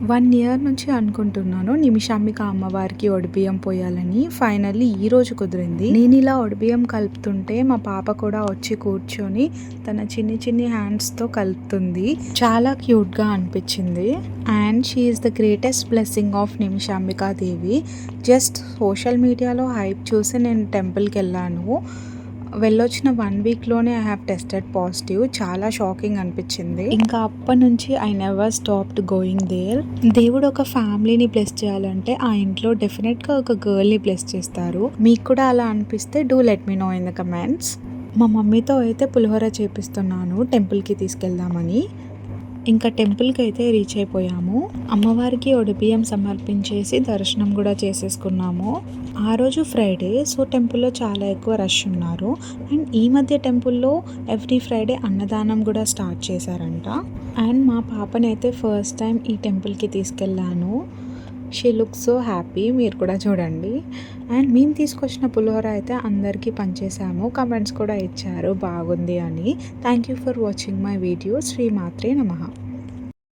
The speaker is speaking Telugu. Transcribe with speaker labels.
Speaker 1: 1 ఇయర్ నుంచి అనుకుంటున్నాను నిమిషాంబిక అమ్మవారికి ఒడిబియ్యం పోయాలని. ఫైనల్లీ ఈరోజు కుదిరింది. నేను ఇలా ఒడిబియ్యం కలుపుతుంటే మా పాప కూడా వచ్చి కూర్చొని తన చిన్ని హ్యాండ్స్తో కలుపుతుంది. చాలా క్యూట్గా అనిపించింది. And she is the greatest blessing of Nimishambika Devi. Just social మీడియాలో హైప్ చూసి నేను టెంపుల్కి వెళ్ళాను. వెళ్ళొచ్చిన 1 వీక్లోనే ఐ హ్యావ్ టెస్టెడ్ పాజిటివ్. చాలా షాకింగ్ అనిపించింది. ఇంకా అప్పటి నుంచి I never stopped going there. దేవుడు ఒక ఫ్యామిలీని బ్లెస్ చేయాలంటే ఆ ఇంట్లో డెఫినెట్గా ఒక గర్ల్ని బ్లెస్ చేస్తారు. మీకు కూడా అలా అనిపిస్తే do let me know in the comments. మా మమ్మీతో అయితే పులిహోర చేపిస్తున్నాను టెంపుల్కి తీసుకెళ్దామని. ఇంకా టెంపుల్కి అయితే రీచ్ అయిపోయాము. అమ్మవారికి ఒడిబియ్యం సమర్పించేసి దర్శనం కూడా చేసేసుకున్నాము. ఆ రోజు ఫ్రైడే, సో టెంపుల్లో చాలా ఎక్కువ రష్ ఉన్నారు. అండ్ ఈ మధ్య టెంపుల్లో ఎవ్రీ ఫ్రైడే అన్నదానం కూడా స్టార్ట్ చేశారంట. అండ్ మా పాపనైతే ఫస్ట్ టైం ఈ టెంపుల్కి తీసుకెళ్ళాను. She looks so happy. మీరు కూడా చూడండి. అండ్ మేము తీసుకొచ్చిన పులిహోర అయితే అందరికీ పంచేసాము. కమెంట్స్ కూడా ఇచ్చారు బాగుంది అని. Thank you for watching my video. శ్రీమాత్రే నమః.